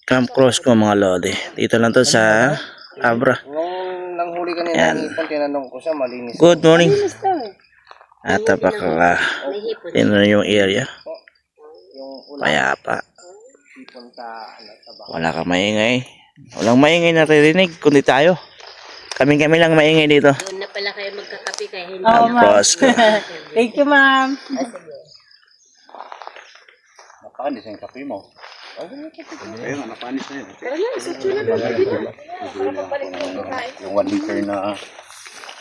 Camp Cross ko mga lodi. Dito lang to sa Abra. Nung nanghuli kanina ng ipon, tinanong ko siya, malinis. Good morning. At napaka tingnan yung area. Payapa. Wala kang maingay. Walang maingay naririnig kundi tayo. Kami lang maingay dito. Doon na pala kayo magkakape kaya hindi. Camp Cross ko. Thank you, ma'am. Napanis yung kape mo. Ayun, napanis na yun. Yung 1 liter na...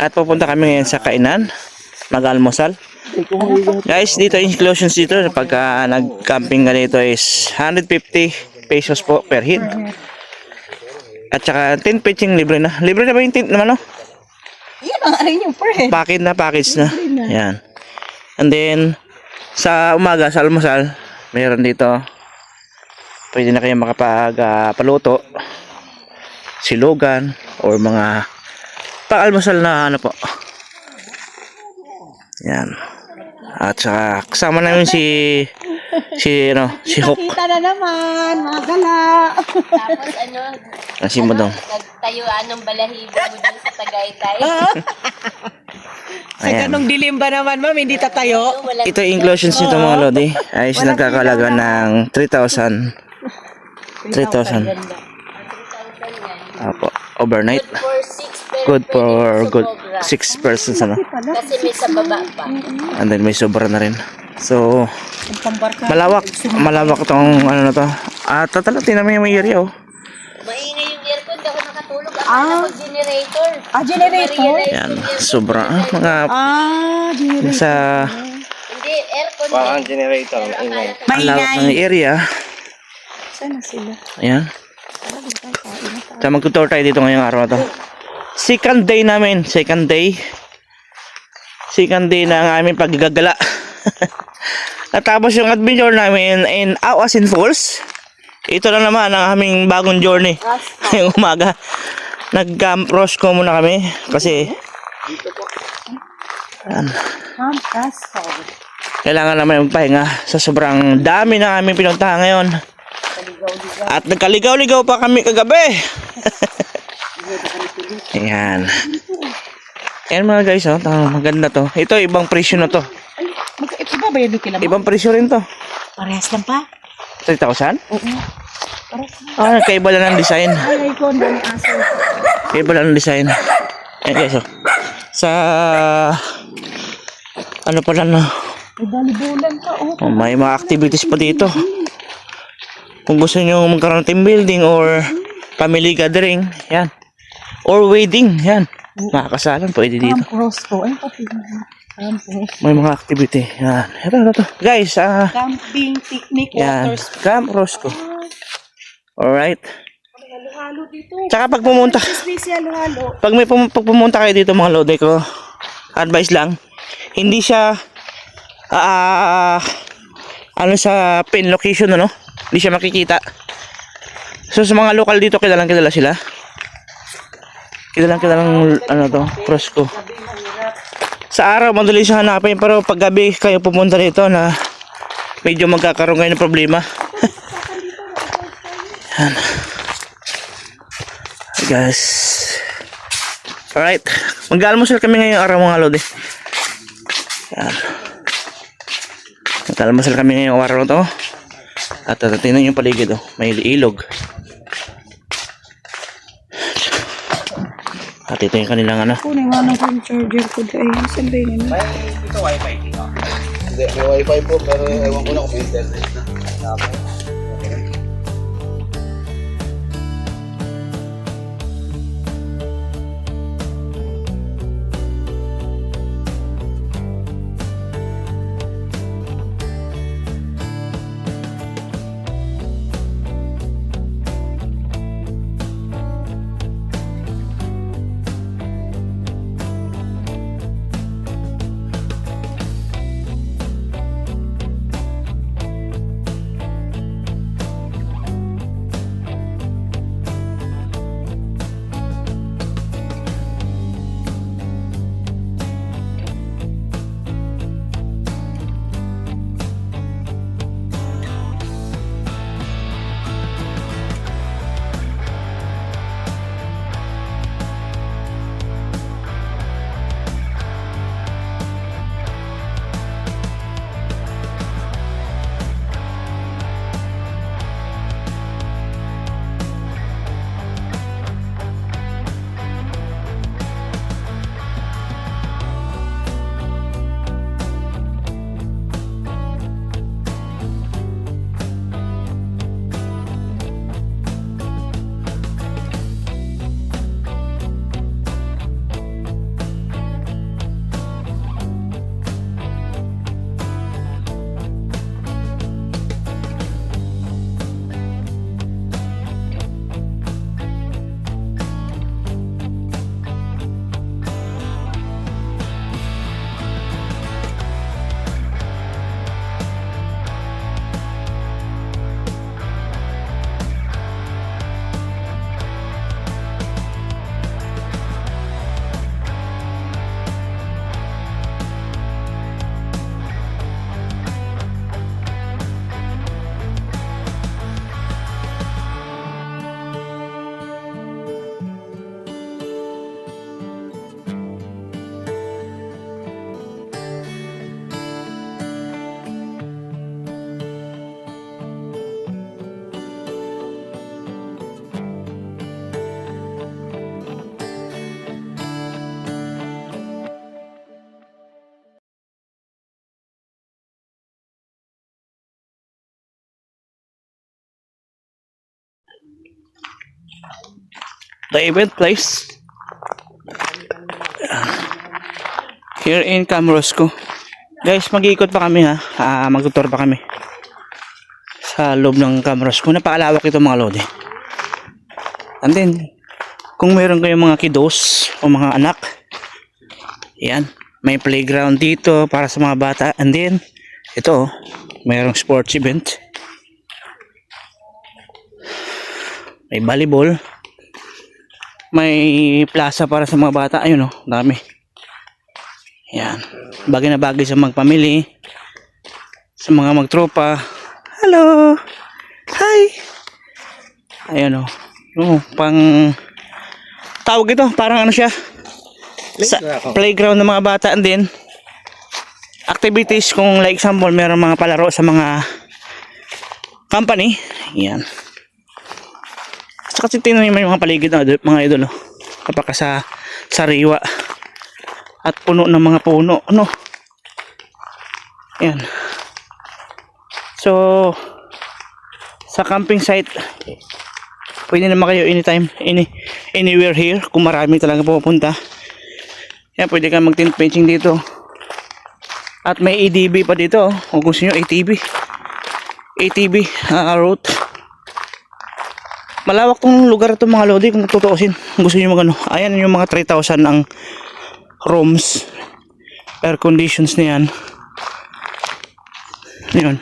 At pupunta kami ngayon sa kainan. Mag-almusal. Guys, dito inclusions dito pagka nag-camping ka dito is 150 pesos po per head. At saka tent pitching libre na. Libre na ba yung tent naman, no? Yan ang aray niyo, per head. Package na. Yan. And then, sa umaga, sa almusal, mayroon dito. Pwede na kayo makapag-paluto. Silugan. Or mga pang-almusal na ano po. Yan. At saka kasama namin si Hook. Kita na naman, mga gala. Tapos ano, Kasi mo daw. nagtayuan ng balahibo mo dun sa Tagaytay. Sa ganong dilim ba naman, ma'am, hindi tatayo? Wala Ito yung inclusions nito mga lodi. Ay nagkakalaga ng 3,000. 3,000. Apo. Overnight. for 6 Good for good 6 persons ano. Kasi may sa baba pa. And then may sobra na rin. So malawak tong ano na to. At tatalatin namin yung area oh. Maingay yung aircon, di ako nakatulog. Ako generator. Generator? Yan, sobra mga Generator. sa Hindi, aircon. Parang generator. Ingay. malawak ng area. Sana sila. Ayan. So magtutour tayo dito ngayong araw na to. Second day namin. Second day na ang aming paggagala. Natapos yung adventure namin in Awasin Falls. Ito na naman ang aming bagong journey. Ngayong umaga. Nag-Camp Roscoe muna kami. Kasi ayan, kailangan naman magpahinga sa sobrang dami na aming pinuntahan ngayon. At nagkaligaw-ligaw pa kami kagabi. Ayan. Ayan mga guys, oh, maganda to. Ito, ibang presyo na to. Iba ba yun kila? Ibang presyo rin to. Parehas lang pa? 3,000? Ah, kaiba lang ng design. Ay, ko, dami aso. Kaiba lang ng design. Ayan guys, oh. Sa ano pa lang, no? May balibulan pa, oh. Oh, may mga activities pa dito. Kung gusto nyo magkaroon ng team building or family gathering, yan. Or wedding, yan. Makakasalan, pwede dito. Camp Roscoe. Ay, pati. Camp Roscoe. May mga activity. Yan. Ito. Guys, Camping, picnic, yan. water sports. Camp Roscoe. Alright. Halo-halo dito. Tsaka pag pumunta, Space halo-halo. pag pag pumunta kayo dito mga lodi ko, advice lang, hindi siya, ano sa pin location, ano? Hindi siya makikita. So sa mga local dito, kilala sila. Kilalang ano to, Roscoe. Sa araw madali siya hanapin, pero pag gabi kayo pumunta dito na medyo magkakaroon kayo ng problema. Yan. Guys. Alright. Mag-almusal kami ngayong araw mga lodi. Yan. Mag-almusal kami ngayong araw na to. At tingnan yung paligid oh. May ilog. At ito yung kanilang ano. Kunin nga ng charger ko dahil. Saan ba yun? Ito wifi. Hindi, may wifi po, pero ewan ko na kung may internet na. The event place. Here in Camrosco. Guys, mag-iikot pa kami ha. Mag-tour pa kami. Sa loob ng Camrosco. Napakalawak ito mga lodi. And then, kung meron kayong mga kiddos o mga anak, yan. May playground dito para sa mga bata. And then, ito, mayroong sports event. May volleyball. May plaza para sa mga bata. Ayun o, dami. Yan. Bagay na bagay sa magpamili. Sa mga magtropa. Hello! Hi! Ayun o. Pang... Tawag ito, parang ano siya? Sa playground ng mga bata. And then, activities kung like example, meron mga palaro sa mga company. Yan. Saka tingnan nyo yung mga paligid ng mga idol. Kapag sa sariwa. At puno ng mga puno. Ano? Yan. So, sa camping site, pwede naman kayo anytime, anywhere here. Kung marami talaga pupunta. Yan, pwede ka mag-tent pitching dito. At may ADB pa dito. Kung gusto nyo, ATV. ATV route. Malawak tong lugar ito mga lodi kung tutuusin. Kung gusto nyo magano. Ayan yung mga 3,000 ang rooms. Air conditions na yan. Yun.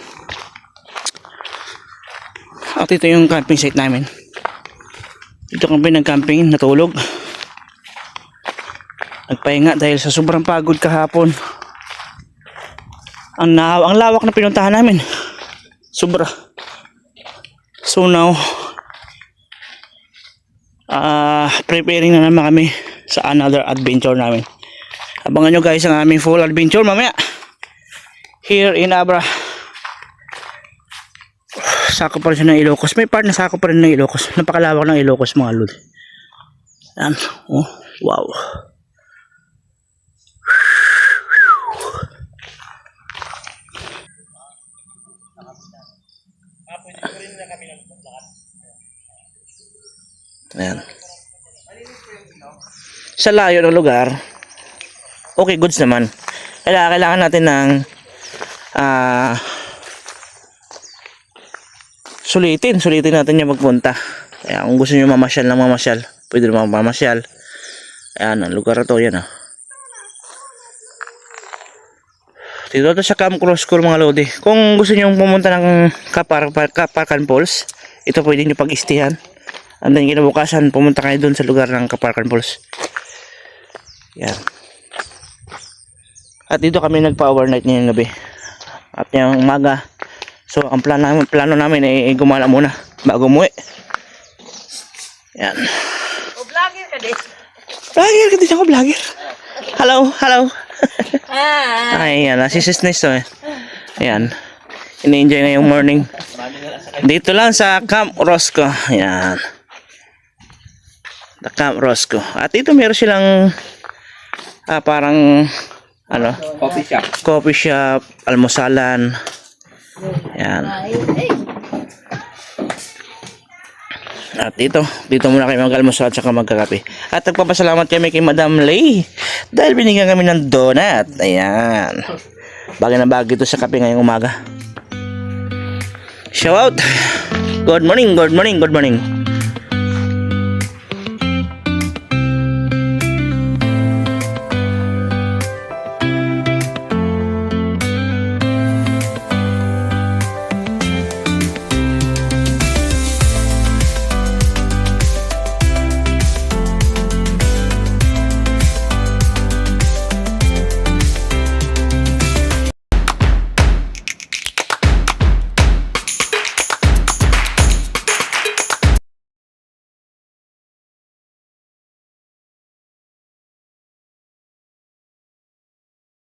At ito yung camping site namin. Dito kami nag-camping, natulog. Nagpahinga dahil sa sobrang pagod kahapon. Ang lawak na pinuntahan namin. Sobra. So now, preparing na naman kami sa another adventure namin. Abangan nyo guys ang aming full adventure mamaya. Here in Abra. Sako pa rin siya ng Ilocos. May part na sako pa rin ng Ilocos. Napakalawak ng Ilocos mga lod. Yan. Oh, wow. Ayan. Sa layo ng lugar, okay, goods naman. Kailangan natin ng sulitin natin yung magpunta. Kaya kung gusto nyo mamasyal ng mamasyal, pwede naman mamasyal. Ayan, ang lugar na to, yan dito to sa Camrosco mga lodi. Kung gusto nyo pumunta ng Kaparkan Falls, ito pwede nyo pag-istihan. And then kinabukasan, pumunta kayo dun sa lugar ng Kaparkan Falls. Yan. At dito kami nagpa-overnight ngayong gabi. At yung umaga. So ang plano namin ay gumala muna bago umuwi. Yan. O, vlogger ka din. Vlogger ka din ako, vlogger. Hello. Ay, yan. Si Sis Nes to eh. Ayan. Ini-enjoy na yung morning. Dito lang sa Camrosco. Yan. The Camrosco. At dito meron silang parang ano? Coffee shop, almusalan. Yan. At dito muna kayo mag-almusal at saka magkakape. At nagpapasalamat kami kay Madam Lay dahil binigyan kami ng donut. Ayan. Bagay na bagay ito sa kape ngayong umaga. Shout out. Good morning.